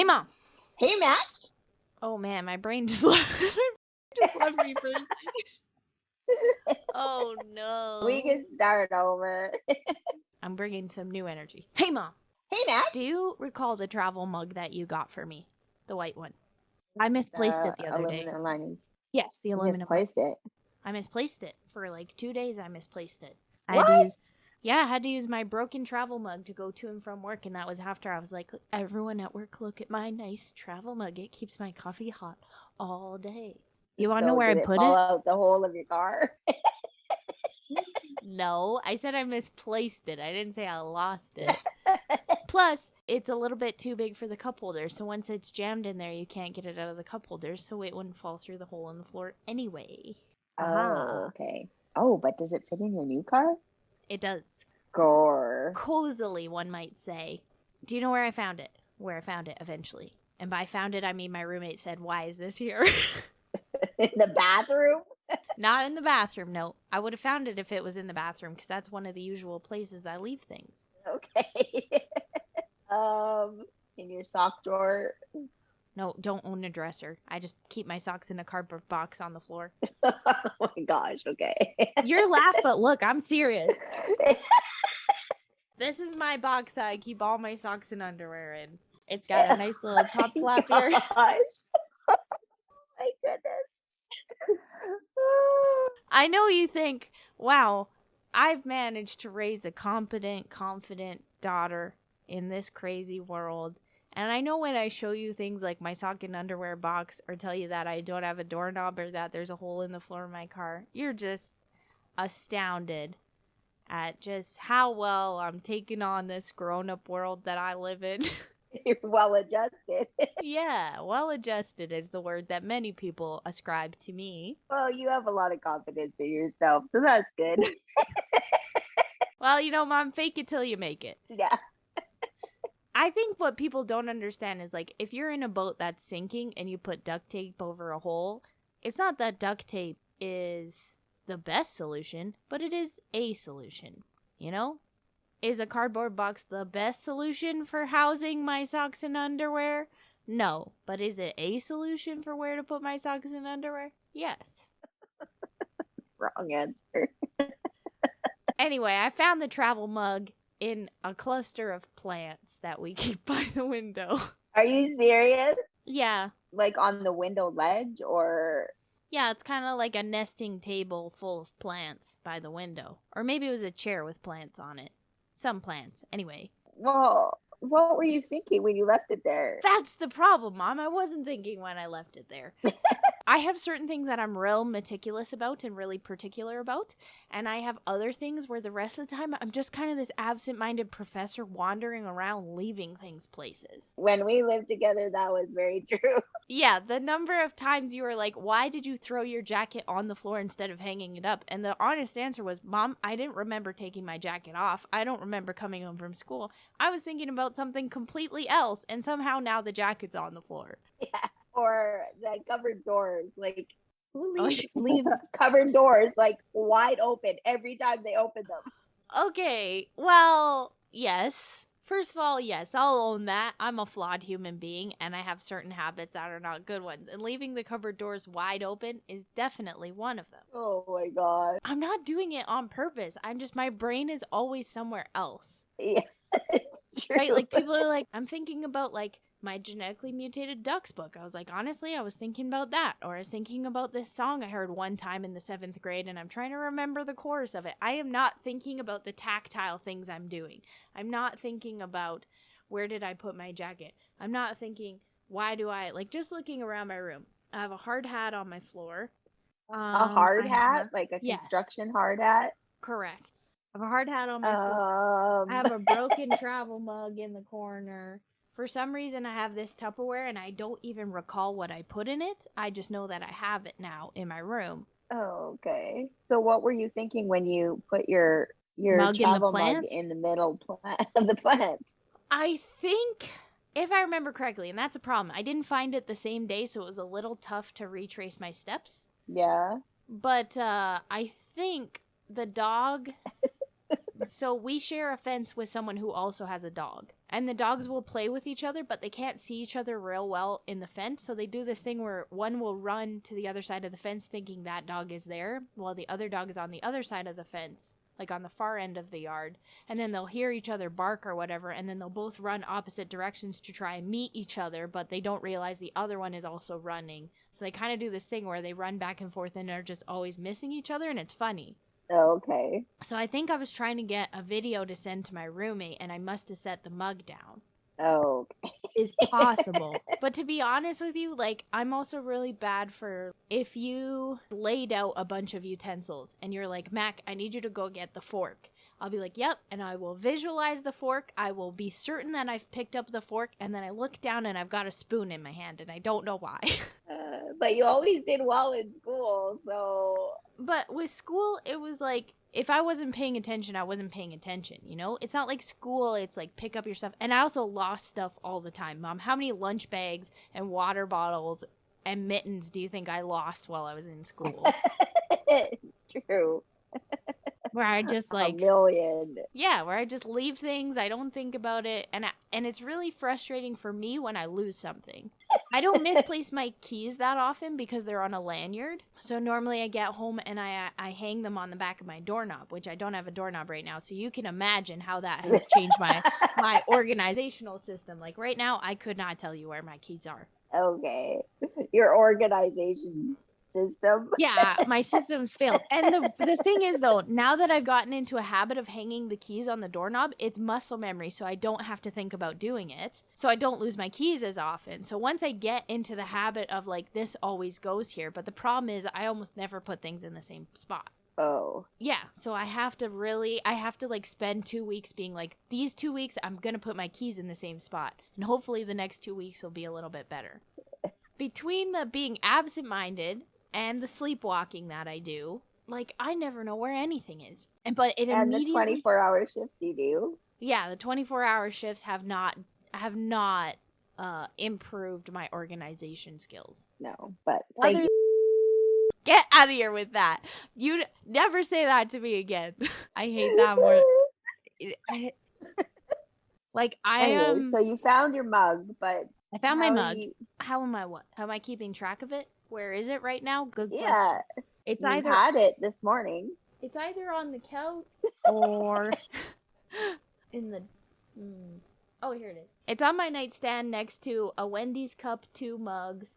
Hey, Mom. Hey, Matt. Oh, man, my brain just left me for a second. Oh, no. We can start over. I'm bringing some new energy. Hey, Mom. Hey, Matt. Do you recall the travel mug that you got for me? The white one. I misplaced it the other day. Aluminum linings. Yes, the You aluminum. misplaced it. I misplaced it. For like 2 days, I misplaced it. What? I had to use my broken travel mug to go to and from work, and that was after I was like, everyone at work, look at my nice travel mug. It keeps my coffee hot all day. You want to know where I put it? Fall out the hole of your car? No, I said I misplaced it. I didn't say I lost it. Plus, it's a little bit too big for the cup holder, so once it's jammed in there, you can't get it out of the cup holder, so it wouldn't fall through the hole in the floor anyway. Oh, okay. Oh, but does it fit in your new car? It does. Gore. Cozily, one might say. Do you know where I found it? Where I found it eventually. And by found it, I mean my roommate said, "Why is this here?" In the bathroom? Not in the bathroom, no. I would have found it if it was in the bathroom, because that's one of the usual places I leave things. Okay. In your sock drawer? No, don't own a dresser. I just keep my socks in a cardboard box on the floor. Oh my gosh, okay. You're laughing, but look, I'm serious. This is my box that I keep all my socks and underwear in. It's got a nice little top flap here. Gosh. Oh my goodness. I know you think, wow, I've managed to raise a competent, confident daughter in this crazy world. And I know when I show you things like my sock and underwear box or tell you that I don't have a doorknob or that there's a hole in the floor of my car, you're just astounded at just how well I'm taking on this grown-up world that I live in. You're well adjusted. Yeah, well adjusted is the word that many people ascribe to me. Well, you have a lot of confidence in yourself, so that's good. Well, you know, Mom, fake it till you make it. Yeah. I think what people don't understand is, like, if you're in a boat that's sinking and you put duct tape over a hole, it's not that duct tape is the best solution, but it is a solution, you know? Is a cardboard box the best solution for housing my socks and underwear? No. But is it a solution for where to put my socks and underwear? Yes. Wrong answer. Anyway, I found the travel mug in a cluster of plants that we keep by the window. Are you serious? Yeah. Like on the window ledge or? Yeah, it's kind of like a nesting table full of plants by the window. Or maybe it was a chair with plants on it. Some plants. Anyway. Well, what were you thinking when you left it there? That's the problem, Mom. I wasn't thinking when I left it there. I have certain things that I'm real meticulous about and really particular about, and I have other things where the rest of the time I'm just kind of this absent-minded professor wandering around leaving things places. When we lived together, that was very true. Yeah, the number of times you were like, why did you throw your jacket on the floor instead of hanging it up? And the honest answer was, Mom, I didn't remember taking my jacket off. I don't remember coming home from school. I was thinking about something completely else, and somehow now the jacket's on the floor. Yeah. Or the cupboard doors, like who leave cupboard doors like wide open every time they open them? Okay, well, yes. First of all, yes, I'll own that. I'm a flawed human being, and I have certain habits that are not good ones. And leaving the cupboard doors wide open is definitely one of them. Oh my god. I'm not doing it on purpose. My brain is always somewhere else. Yeah, it's true. Right? Like, people are like, I'm thinking about, like, my genetically mutated ducks book. I was like, honestly, I was thinking about that. Or I was thinking about this song I heard one time in the 7th grade, and I'm trying to remember the chorus of it. I am not thinking about the tactile things I'm doing. I'm not thinking about where did I put my jacket. I'm not thinking, why do I, like, just looking around my room. I have a hard hat on my floor. A hard hat? Like a construction hard hat? Correct. I have a hard hat on my floor. I have a broken travel mug in the corner. For some reason, I have this Tupperware, and I don't even recall what I put in it. I just know that I have it now in my room. Oh, okay. So what were you thinking when you put your mug travel mug in the middle of the plants? I think, if I remember correctly, and that's a problem, I didn't find it the same day, so it was a little tough to retrace my steps. Yeah. But I think the dog... So we share a fence with someone who also has a dog. and the dogs will play with each other, but they can't see each other real well in the fence. So they do this thing where one will run to the other side of the fence thinking that dog is there, while the other dog is on the other side of the fence, like on the far end of the yard. And then they'll hear each other bark or whatever, and then they'll both run opposite directions to try and meet each other, but they don't realize the other one is also running. So they kind of do this thing where they run back and forth and are just always missing each other, and it's funny. Okay. So I think I was trying to get a video to send to my roommate, and I must have set the mug down. Oh, okay. Is possible. But to be honest with you, like, I'm also really bad for if you laid out a bunch of utensils and you're like, Mac, I need you to go get the fork. I'll be like, yep, and I will visualize the fork. I will be certain that I've picked up the fork, and then I look down and I've got a spoon in my hand, and I don't know why. But you always did well in school, so... But with school, it was like, if I wasn't paying attention, I wasn't paying attention, you know? It's not like school, it's like pick up your stuff. And I also lost stuff all the time. Mom, how many lunch bags and water bottles and mittens do you think I lost while I was in school? It's true. Where I just like... A million. Yeah, where I just leave things, I don't think about it. And it's really frustrating for me when I lose something. I don't misplace my keys that often because they're on a lanyard. So normally I get home and I hang them on the back of my doorknob, which I don't have a doorknob right now. So you can imagine how that has changed my organizational system. Like right now, I could not tell you where my keys are. Okay. Your organization system. Yeah, my system's failed. And the thing is, though, now that I've gotten into a habit of hanging the keys on the doorknob, it's muscle memory, so I don't have to think about doing it. So I don't lose my keys as often. So once I get into the habit of, like, this always goes here, but the problem is I almost never put things in the same spot. Oh. Yeah, so I have to like spend 2 weeks being like, these 2 weeks I'm going to put my keys in the same spot. And hopefully the next 2 weeks will be a little bit better. Between the being absent-minded and the sleepwalking that I do, like, I never know where anything is. And the 24-hour shifts you do? Yeah, the 24-hour shifts have not improved my organization skills. No, but thank you. Get out of here with that. You never say that to me again. I hate that more. Anyway, so you found your mug, but I found my mug. How am I keeping track of it? Where is it right now? Good question. Yeah. It's you either had it this morning. It's either on the couch or in the Oh, here it is. It's on my nightstand next to a Wendy's cup, 2 mugs.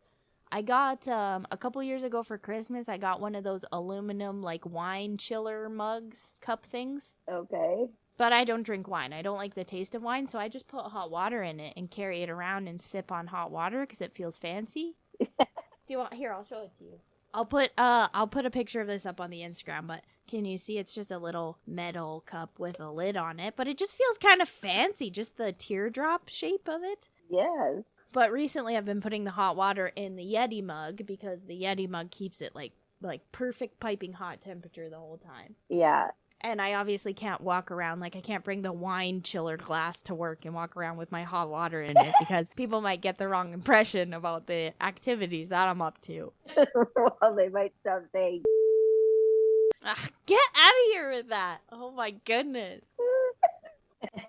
I got a couple years ago for Christmas, I got one of those aluminum like wine chiller mugs, cup things. Okay. But I don't drink wine. I don't like the taste of wine, so I just put hot water in it and carry it around and sip on hot water because it feels fancy. Do you want? Here, I'll show it to you. I'll put a picture of this up on the Instagram, but can you see it's just a little metal cup with a lid on it, but it just feels kind of fancy, just the teardrop shape of it. Yes. But recently I've been putting the hot water in the Yeti mug because the Yeti mug keeps it like perfect piping hot temperature the whole time. Yeah. And I obviously can't walk around, like I can't bring the wine chiller glass to work and walk around with my hot water in it because people might get the wrong impression about the activities that I'm up to. Well, they might start saying, get out of here with that. Oh my goodness.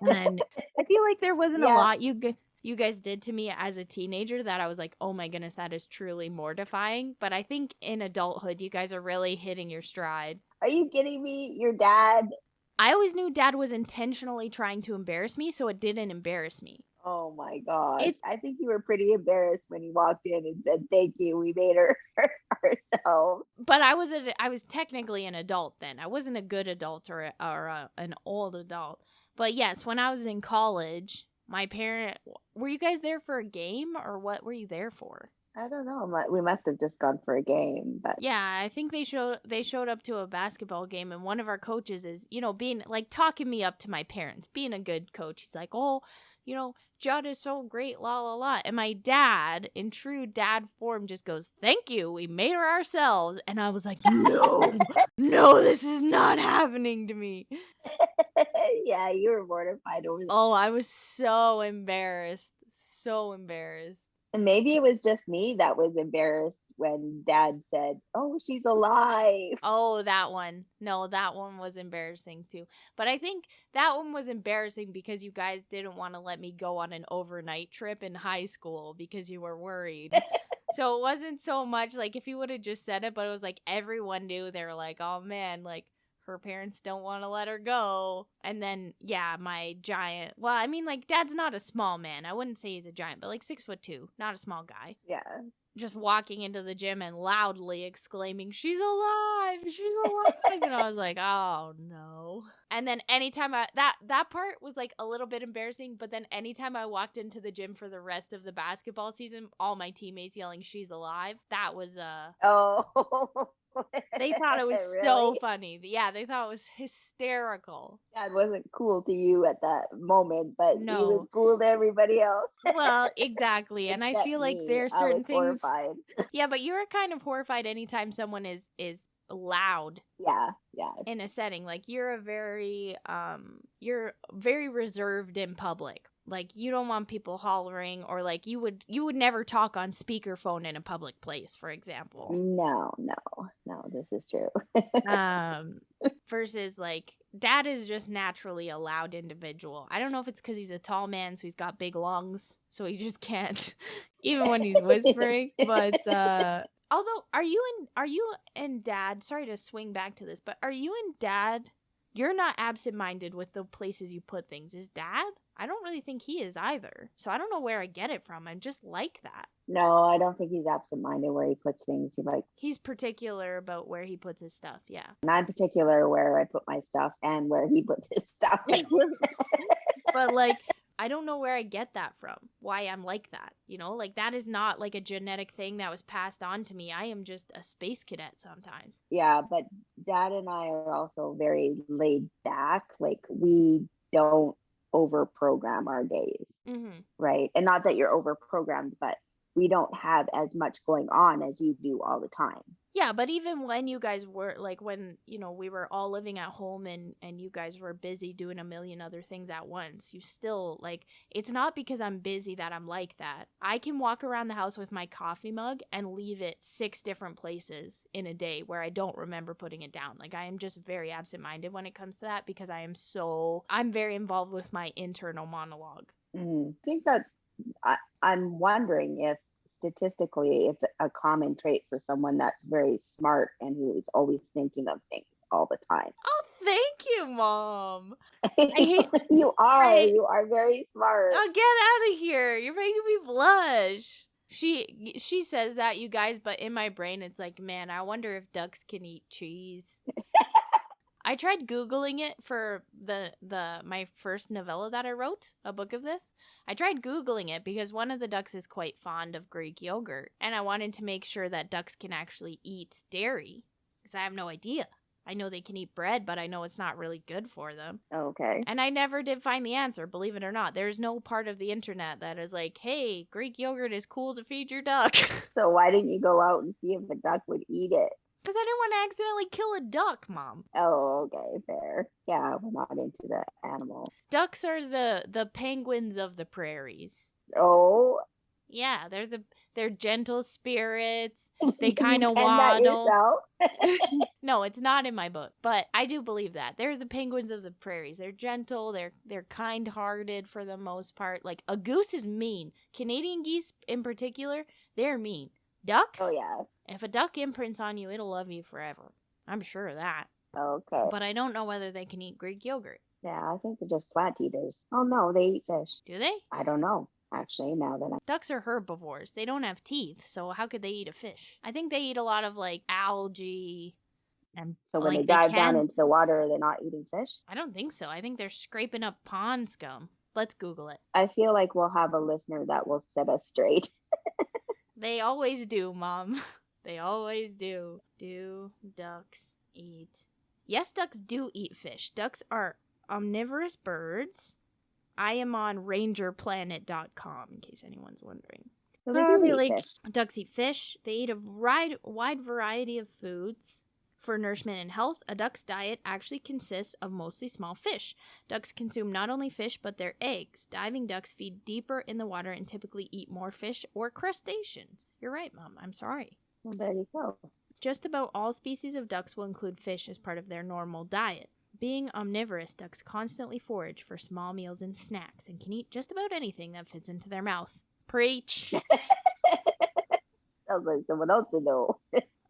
And I feel like there wasn't a lot you guys did to me as a teenager that I was like, oh my goodness, that is truly mortifying. But I think in adulthood, you guys are really hitting your stride. Are you kidding me? Your dad? I always knew Dad was intentionally trying to embarrass me, so it didn't embarrass me. Oh my gosh. I think you were pretty embarrassed when he walked in and said, thank you, we made her ourselves. But I was technically an adult then. I wasn't a good adult or an old adult. But yes, when I was in college, were you guys there for a game or what were you there for? I don't know. We must have just gone for a game, but yeah, I think they showed up to a basketball game, and one of our coaches is, being like talking me up to my parents, being a good coach. He's like, oh, Judd is so great, la la la. And my dad, in true dad form, just goes, thank you, we made her ourselves. And I was like, no, this is not happening to me. Yeah, you were mortified over that. Oh, I was so embarrassed. And maybe it was just me that was embarrassed when Dad said, "Oh, she's alive." Oh, that one. No, that one was embarrassing too. But I think that one was embarrassing because you guys didn't want to let me go on an overnight trip in high school because you were worried. So it wasn't so much like if you would have just said it, but it was like everyone knew. They were like, oh man, like her parents don't want to let her go. And then, yeah, my giant. Well, I mean, like, Dad's not a small man. I wouldn't say he's a giant, but like 6'2", not a small guy. Yeah. Just walking into the gym and loudly exclaiming, she's alive, she's alive. And I was like, oh no. And then anytime that part was like a little bit embarrassing, but then anytime I walked into the gym for the rest of the basketball season, all my teammates yelling, she's alive, that was Oh. they thought it was so funny. Yeah, they thought it was hysterical. Dad wasn't cool to you at that moment, but No. he was cool to everybody else. Well, exactly. And I feel like there are certain things. Horrified. Yeah, but you're kind of horrified anytime someone is loud. Yeah. In a setting. Like you're very reserved in public. Like you don't want people hollering, or like you would never talk on speakerphone in a public place, for example. No, this is true. Versus like Dad is just naturally a loud individual. I don't know if it's because he's a tall man, so he's got big lungs, so he just can't even when he's whispering. But although are you and Dad, sorry to swing back to this, but are you and Dad, you're not absent-minded with the places you put things, is Dad? I don't really think he is either. So I don't know where I get it from. I'm just like that. No, I don't think he's absent-minded where he puts things. He's particular about where he puts his stuff, yeah. And I'm particular where I put my stuff and where he puts his stuff. But like, I don't know where I get that from, why I'm like that, you know? Like, that is not like a genetic thing that was passed on to me. I am just a space cadet sometimes. Yeah, but Dad and I are also very laid back. Like, we don't over-program our days, right? And not that you're over-programmed, but we don't have as much going on as you do all the time. Yeah, but even when you guys were, like, when, you know, we were all living at home and you guys were busy doing a million other things at once, you still, like, it's not because I'm busy that I'm like that. I can walk around the house with my coffee mug and leave it 6 different places in a day where I don't remember putting it down. Like, I am just very absent-minded when it comes to that because I'm very involved with my internal monologue. I think I'm wondering if statistically it's a common trait for someone that's very smart and who is always thinking of things all the time. Oh, thank you, Mom. You are very smart. Oh, get out of here. You're making me blush. She says that, you guys, but in my brain it's like, man, I wonder if ducks can eat cheese. I tried Googling it for my first novella that I wrote, a book of this. I tried Googling it because one of the ducks is quite fond of Greek yogurt, and I wanted to make sure that ducks can actually eat dairy, because I have no idea. I know they can eat bread, but I know it's not really good for them. Okay. And I never did find the answer, believe it or not. There's no part of the internet that is like, hey, Greek yogurt is cool to feed your duck. So why didn't you go out and see if a duck would eat it? Because I didn't want to accidentally kill a duck, Mom. Oh, okay, fair. Yeah, we're not into the animal. Ducks are the penguins of the prairies. Oh. Yeah, they're gentle spirits. They kind of waddle. No, it's not in my book, but I do believe that. They're the penguins of the prairies. They're gentle, they're kind-hearted for the most part. Like, a goose is mean. Canadian geese in particular, they're mean. Ducks? Oh, yeah. If a duck imprints on you, it'll love you forever. I'm sure of that. Okay. But I don't know whether they can eat Greek yogurt. Yeah, I think they're just plant eaters. Oh, no, they eat fish. Do they? I don't know, actually, now that Ducks are herbivores. They don't have teeth, so how could they eat a fish? I think they eat a lot of, like, algae. And so when they dive down into the water, they're not eating fish? I don't think so. I think they're scraping up pond scum. Let's Google it. I feel like we'll have a listener that will set us straight. They always do, Mom. They always do. Do ducks eat? Yes, ducks do eat fish. Ducks are omnivorous birds. I am on rangerplanet.com, in case anyone's wondering. So they do eat fish. Ducks eat fish. They eat a wide variety of foods. For nourishment and health, a duck's diet actually consists of mostly small fish. Ducks consume not only fish, but their eggs. Diving ducks feed deeper in the water and typically eat more fish or crustaceans. You're right, Mom. I'm sorry. Well, there you go. Just about all species of ducks will include fish as part of their normal diet. Being omnivorous, ducks constantly forage for small meals and snacks and can eat just about anything that fits into their mouth. Preach! Sounds like someone else to know.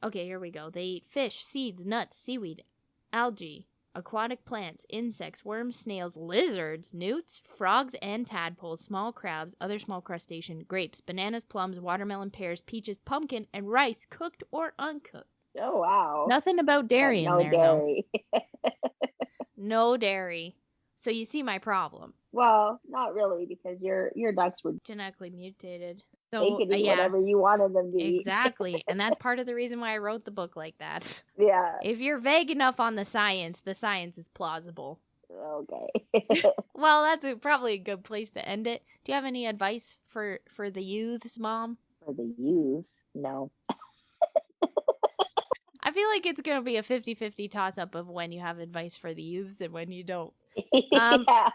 Okay, here we go. They eat fish, seeds, nuts, seaweed, algae, aquatic plants, insects, worms, snails, lizards, newts, frogs and tadpoles, small crabs, other small crustaceans, grapes, bananas, plums, watermelon, pears, peaches, pumpkin, and rice, cooked or uncooked. Oh, wow. Nothing about dairy in there, dairy. though. No dairy. So you see my problem. Well, not really, because your ducks were genetically mutated. So they could eat whatever you wanted them to eat. Exactly. And that's part of the reason why I wrote the book like that. Yeah. If you're vague enough on the science is plausible. Okay. Well, that's probably a good place to end it. Do you have any advice for the youths, Mom? For the youth? No. I feel like it's going to be a 50-50 toss-up of when you have advice for the youths and when you don't. Yeah.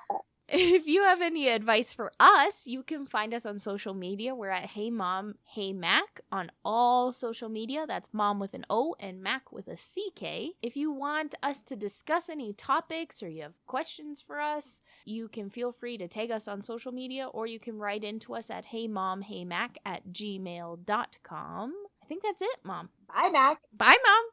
If you have any advice for us, you can find us on social media. We're at Hey Mom, Hey Mack on all social media. That's Mom with an O and Mack with a CK. If you want us to discuss any topics or you have questions for us, you can feel free to tag us on social media or you can write into us at heymomheymack@gmail.com. I think that's it, Mom. Bye, Mac. Bye, Mom.